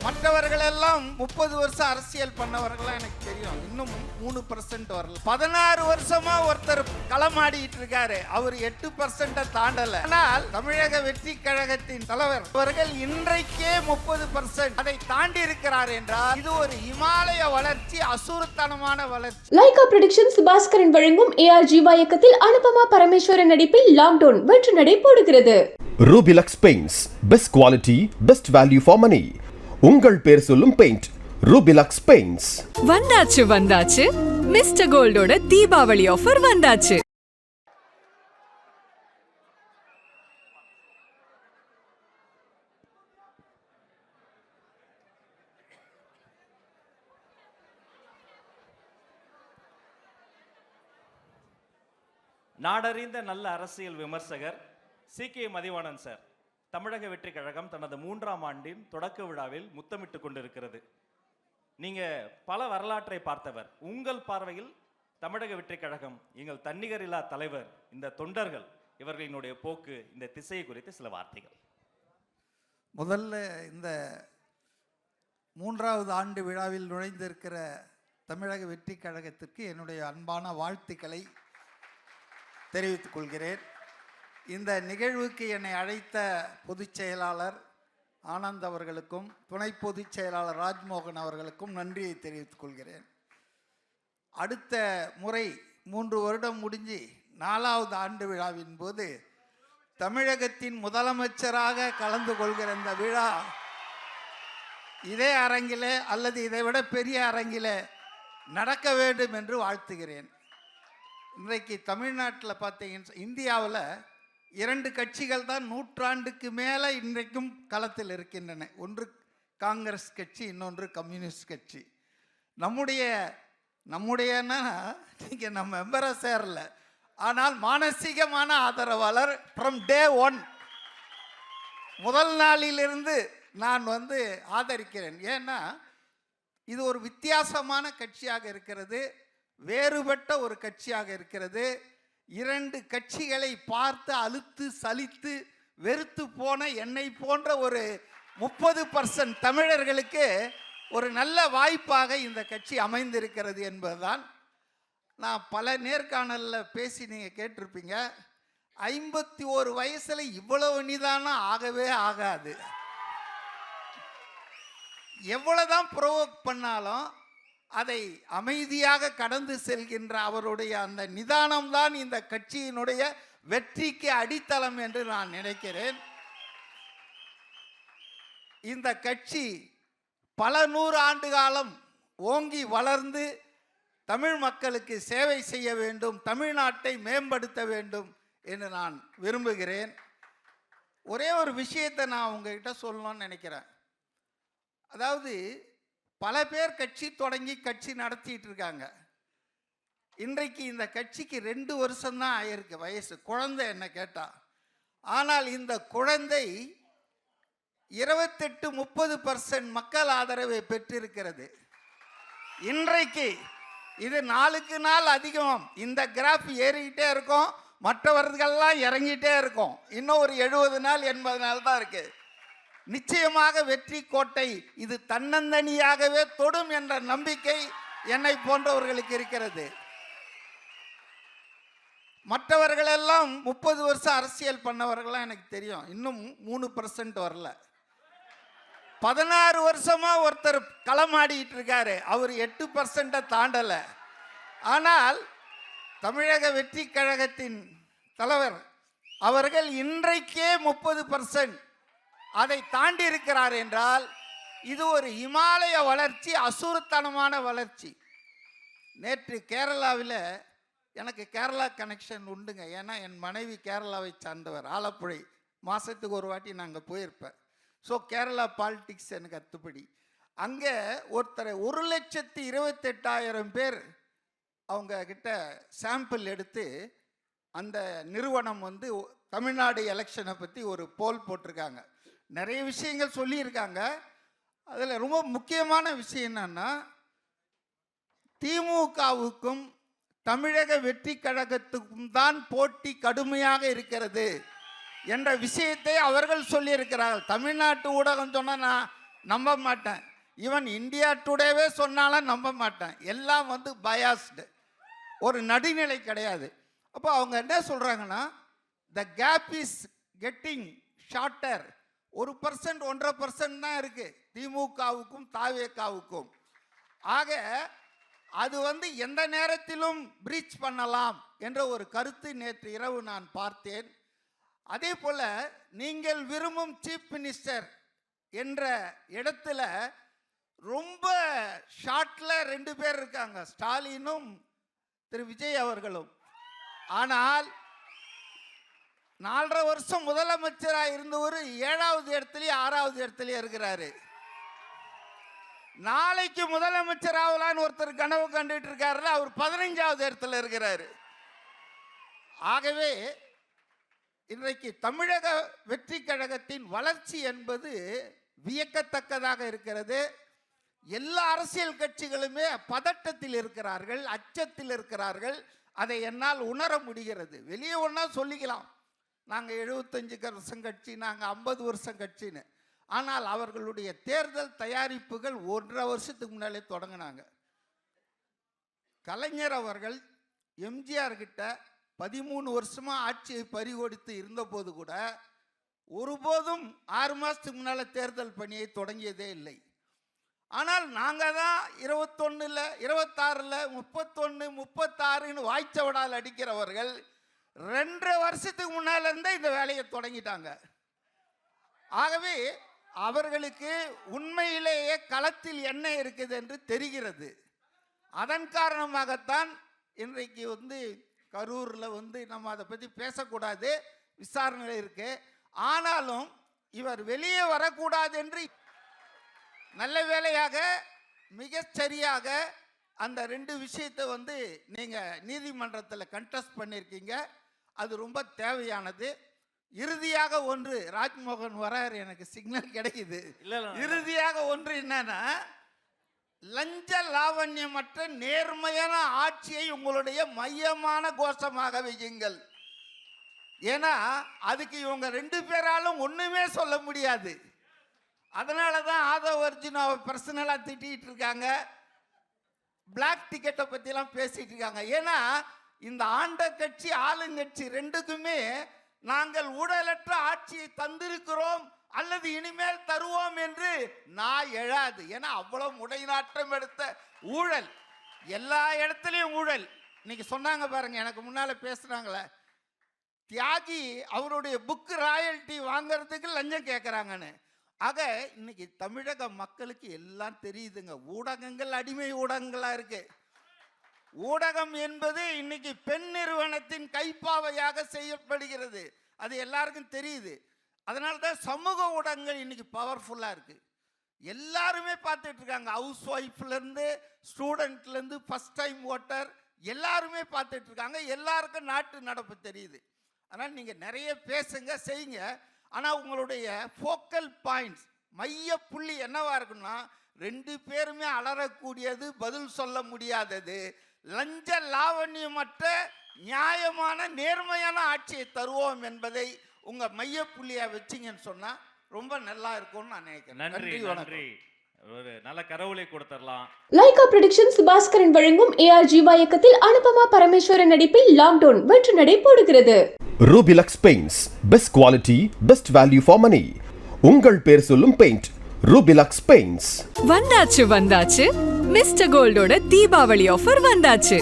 மற்றவர்கள் எல்லாம் 30 வருஷம் அரசியல் பண்ணவர்கள் எனக்கு தெரியும். இன்னும் 3% வரல. 16 வருஷமா ஒருத்தர் களமாடிட்டு இருக்காரு. அவர் 8% தாண்டல. ஆனால் தமிழக வெற்றி கழகத்தின் தலைவர் அவர்கள் இன்றைக்கே 30% அதை தாண்டி இருக்கிறார் என்றால் இது ஒரு இமாலய வளர்ச்சி, அசுரத்தனமான வளர்ச்சி. லைகா ப்ரொடக்ஷன்ஸ் பாஸ்கரன் வழங்கும் ஏஆர் ஜீவா இயக்கத்தில் அனுபமா பரமேஸ்வரன் நடிப்பில் லாக்டவுன் வெற்றி நடை போடுகிறது. Rubilux paints, best quality, best value for money. உங்கள் பேர் சொல்லும் பெயிண்ட் ரூபிலக்ஸ் பெயிண்ட்ஸ். வந்தாச்சு மிஸ்டர் கோல்டோட தீபாவளி ஆஃபர் வந்தாச்சு. நாடறிந்த நல்ல அரசியல் விமர்சகர் சி.கே. மதிவாணன் சார், தமிழக வெற்றி கழகம் தனது 3ஆம் ஆண்டின் தொடக்க விழாவில் முத்தமிட்டு கொண்டிருக்கிறது. நீங்க பல வரலாற்றை பார்த்தவர். உங்கள் பார்வையில் தமிழக வெற்றி கழகம், எங்கள் தன்னிகரில்லா தலைவர், இந்த தொண்டர்கள் இவர்களினுடைய போக்கு, இந்த திசை குறித்து சில வார்த்தைகள். முதல்ல இந்த 3வது ஆண்டு விழாவில் நுழைந்திருக்கிற தமிழக வெற்றி கழகத்திற்கு என்னுடைய அன்பான வாழ்த்துக்களை தெரிவித்துக் கொள்கிறேன். இந்த நிகழ்வுக்கு என்னை அழைத்த பொதுச் செயலாளர் ஆனந்த் அவர்களுக்கும் துணை பொதுச் செயலாளர் ராஜ்மோகன் அவர்களுக்கும் நன்றியை தெரிவித்துக் கொள்கிறேன். அடுத்த முறை 3 வருடம் முடிஞ்சு 4வது ஆண்டு விழாவின் போது தமிழகத்தின் முதலமைச்சராக கலந்து கொள்கிற இந்த விழா இதே அரங்கிலே அல்லது இதை விட பெரிய அரங்கிலே நடக்க வேண்டும் என்று வாழ்த்துகிறேன். இன்றைக்கு தமிழ்நாட்டில் பார்த்தீங்கன்னா இந்தியாவில் 2 கட்சிகள் தான் நூற்றாண்டுக்கு மேலே இன்றைக்கும் களத்தில் இருக்கின்றன. ஒன்று காங்கிரஸ் கட்சி, இன்னொன்று கம்யூனிஸ்ட் கட்சி. நம்முடையன்னா நீங்கள் நம்ம மெம்பரை சேரல, ஆனால் மானசீகமான ஆதரவாளர் ஃப்ரம் டே 1 முதல் நாளிலிருந்து நான் ஆதரிக்கிறேன். ஏன்னா இது ஒரு வித்தியாசமான கட்சியாக இருக்கிறது, வேறுபட்ட ஒரு கட்சியாக இருக்கிறது. 2 கட்சிகளை பார்த்து அலுத்து சலித்து வெறுத்து போன என்னை போன்ற ஒரு 30% தமிழர்களுக்கு ஒரு நல்ல வாய்ப்பாக இந்த கட்சி அமைந்திருக்கிறது என்பதுதான். நான் பல நேர்காணலில் பேசி நீங்கள் கேட்டிருப்பீங்க, 51 வயசில் இவ்வளவு நிதானம் ஆகவே ஆகாது. எவ்வளவுதான் ப்ரோவோக் பண்ணாலும் அதை அமைதியாக கடந்து செல்கின்ற அவருடைய அந்த நிதானம்தான் இந்த கட்சியினுடைய வெற்றிக்கு அடித்தளம் என்று நான் நினைக்கிறேன். இந்த கட்சி பல 100 ஆண்டு காலம் ஓங்கி வளர்ந்து தமிழ் மக்களுக்கு சேவை செய்ய வேண்டும், தமிழ்நாட்டை மேம்படுத்த வேண்டும் என்று நான் விரும்புகிறேன். ஒரே ஒரு விஷயத்தை நான் உங்ககிட்ட சொல்லணும்னு நினைக்கிறேன். அதாவது பல பேர் கட்சி தொடங்கி கட்சி நடத்திட்டு இருக்காங்க. இன்றைக்கு இந்த கட்சிக்கு 2 வருஷம்தான் ஆயிருக்கு வயசு, குழந்தை என்ன கேட்டா. ஆனால் இந்த குழந்தை 28-30% மக்கள் ஆதரவை பெற்றிருக்கிறது. இன்றைக்கு இது நாளுக்கு நாள் அதிகம். இந்த கிராஃப் ஏறிக்கிட்டே இருக்கும், மற்றவர்கள்லாம் இறங்கிட்டே இருக்கும். இன்னும் ஒரு 70 நாள் 80 நாள் தான் இருக்கு. நிச்சயமாக வெற்றி கோட்டை இது தன்னந்தனியாகவே தொடும் என்ற நம்பிக்கை என்னை போன்றவர்களுக்கு இருக்கிறது. மற்றவர்கள் எல்லாம் 30 வருஷம் அரசியல் பண்ணவர்கள்லாம் எனக்கு தெரியும். இன்னும் 3% வரல. 16 வருஷமா ஒருத்தர் களமாடிட்டு இருக்காரு. அவர் 8% தாண்டல. ஆனால் தமிழக வெற்றி கழகத்தின் தலைவர் அவர்கள் இன்றைக்கே 30% அதை தாண்டி இருக்கிறார் என்றால் இது ஒரு இமாலய வளர்ச்சி, அசுரத்தனமான வளர்ச்சி. நேற்று கேரளாவில் எனக்கு கேரளா கனெக்ஷன் உண்டுங்க. ஏன்னா என் மனைவி கேரளாவை சார்ந்தவர், ஆலப்புழை. மாதத்துக்கு ஒரு வாட்டி நாங்கள் போயிருப்பேன். ஸோ கேரளா பாலிட்டிக்ஸ் எனக்கு அத்துப்படி. அங்கே ஒருத்தரை 1,28,000 பேர் அவங்க கிட்ட சாம்பிள் எடுத்து அந்த நிறுவனம் தமிழ்நாடு எலெக்ஷனை பற்றி ஒரு போல் போட்டிருக்காங்க. நிறைய விஷயங்கள் சொல்லியிருக்காங்க. அதில் ரொம்ப முக்கியமான விஷயம் என்னன்னா, திமுகவுக்கும் தமிழக வெற்றி கழகத்துக்கும் தான் போட்டி கடுமையாக இருக்கிறது என்ற விஷயத்தை அவர்கள் சொல்லியிருக்கிறார்கள். தமிழ்நாட்டு ஊடகம் சொன்னால் நான் நம்ப மாட்டேன். ஈவன் இந்தியா டுடேவே சொன்னாலும் நம்ப மாட்டேன். எல்லாம் வந்து பயாஸ்டு, ஒரு நடுநிலை கிடையாது. அப்போ அவங்க என்ன சொல்கிறாங்கன்னா, த கேப் இஸ் கெட்டிங் ஷார்ட்டர். 1% 1.5% தான் இருக்குது திமுகவுக்கும் தாவேகாவுக்கும். ஆக அது வந்து எந்த நேரத்திலும் பிரீச் பண்ணலாம் என்ற ஒரு கருத்து நேற்று இரவு நான் பார்த்தேன். அதே போல் நீங்கள் விரும்பும் சீஃப் மினிஸ்டர் என்ற இடத்துல ரொம்ப ஷார்ட்ல 2 பேர் இருக்காங்க, ஸ்டாலினும் திரு விஜய் அவர்களும். ஆனால் 4.5 வருஷம் முதலமைச்சராக இருந்தவர் 7வது இடத்துலயும் 6வது இடத்துலயும் இருக்கிறாரு. நாளைக்கு முதலமைச்சர் ஆகலான்னு ஒருத்தர் கனவு கண்டுட்டு இருக்காருல, அவர் 15வது இடத்துல இருக்கிறாரு. ஆகவே இன்றைக்கு தமிழக வெற்றி கழகத்தின் வளர்ச்சி என்பது வியக்கத்தக்கதாக இருக்கிறது. எல்லா அரசியல் கட்சிகளுமே பதட்டத்தில் இருக்கிறார்கள், அச்சத்தில் இருக்கிறார்கள். அதை என்னால் உணர முடிகிறது. வெளியே ஒன்றா சொல்லிக்கலாம், நாங்கள் 75 கட்சி, நாங்கள் 50 வருஷம் கட்சின்னு. ஆனால் அவர்களுடைய தேர்தல் தயாரிப்புகள் 1.5 வருஷத்துக்கு முன்னாலே தொடங்கினாங்க. கலைஞர் அவர்கள் எம்ஜிஆர் கிட்ட 13 வருஷமா ஆட்சியை பறிகொடுத்து இருந்தபோது கூட ஒருபோதும் 6 மாதத்துக்கு முன்னால் தேர்தல் பணியை தொடங்கியதே இல்லை. ஆனால் நாங்கள் தான் 21, 26, 31, 36ன்னு வாய்ச்சவடால் அடிக்கிறவர்கள் 2.5 வருஷத்துக்கு முன்னால் இருந்தே இந்த வேலையை தொடங்கிட்டாங்க. ஆகவே அவர்களுக்கு உண்மையிலேயே களத்தில் என்ன இருக்குது என்று தெரிகிறது. அதன் காரணமாகத்தான் இன்றைக்கு வந்து கரூரில் வந்து நம்ம அதை பற்றி பேசக்கூடாது, விசாரணை இருக்கு. ஆனாலும் இவர் வெளியே வரக்கூடாது என்று நல்ல வேளையாக மிகச்சரியாக அந்த 2 விஷயத்தை வந்து நீங்கள் நீதிமன்றத்தில் கண்டெஸ்ட் பண்ணியிருக்கீங்க. அது ரொம்ப தேவையானது. இறுதியாக ஒன்று, ராஜ்மோகன் வரார், எனக்கு சிக்னல் கிடைக்குது. இறுதியாக ஒன்று என்னன்னா, லஞ்ச லாவண்யமற்ற நேர்மையான ஆட்சியை உங்களுடைய மையமான கோஷமாக வையுங்கள். ஏன்னா அதுக்கு இவங்க 2 பேராலும் ஒண்ணுமே சொல்ல முடியாது. அதனால தான் ஆதவ் அர்ஜுனாவை பர்சனலாக திட்டிகிட்டு இருக்காங்க, பிளாக் டிக்கெட்டை பற்றிலாம் பேசிட்டு இருக்காங்க. ஏன்னா இந்த ஆண்ட கட்சி ஆளுங்கட்சி 2க்குமே நாங்கள் ஊழலற்ற ஆட்சியை தந்திருக்கிறோம் அல்லது இனிமேல் தருவோம் என்று நான் எழாது. ஏன்னா அவ்வளவு உடைநாட்டம் எடுத்த ஊழல், எல்லா இடத்துலையும் ஊழல். இன்னைக்கு சொன்னாங்க பாருங்க, எனக்கு முன்னால பேசுறாங்களே, தியாகி அவருடைய புக்கு ராயல்ட்டி வாங்கிறதுக்கு லஞ்சம் கேட்குறாங்கன்னு. ஆக இன்னைக்கு தமிழக மக்களுக்கு எல்லாம் தெரியுதுங்க. ஊடகங்கள் அடிமை ஊடகங்களா இருக்கு. ஊடகம் என்பது இன்னைக்கு பெண் நிறுவனத்தின் கைப்பாவையாக செய்யப்படுகிறது. அது எல்லாருக்கும் தெரியுது. அதனால தான் சமூக ஊடகங்கள் இன்னைக்கு பவர்ஃபுல்லாக இருக்கு. எல்லாருமே பார்த்துட்டு இருக்காங்க. ஹவுஸ் ஒய்ஃப்லேருந்து ஸ்டூடெண்ட்லேருந்து ஃபர்ஸ்ட் டைம் ஓட்டர் எல்லாருமே பார்த்துட்டு இருக்காங்க. எல்லாருக்கும் நாட்டு நடப்பு தெரியுது. அதனால் நீங்கள் நிறைய பேசுங்க, செய்யுங்க. ஆனால் உங்களுடைய ஃபோக்கல் பாயிண்ட்ஸ், மைய புள்ளி என்னவா இருக்குன்னா, 2 பேருமே அலறக்கூடியது, பதில் சொல்ல முடியாதது, லஞ்ச லாவண்யமற்ற நியாயமான நேர்மையான ஆட்சியை தருவோம் என்பதை உங்க மைய புள்ளியா வச்சிங்கன்னு சொன்னா ரொம்ப நல்லா இருக்கும்னு நான் நினைக்கிறேன். நன்றி நன்றி. ஒரு நல்ல கரவுளை கொடுத்துடலாம். லைகா ப்ரொடக்ஷன்ஸ் பாஸ்கரன் வழங்கும் AR ஜீவா இயக்கத்தில் அனுபமா பரமேஸ்வரன் நடிப்பில் லாக்டவுன் வெற்றி நடை போடுகிறது. Rubilux paints, best quality, best value for money. உங்கள் பேர் சொல்லும் பெயிண்ட் ரூபிலக்ஸ் பெயிண்ட்ஸ். வந்தாச்சு மிஸ்டர் கோல்டோட தீபாவளி ஆஃபர் வந்தாச்சு.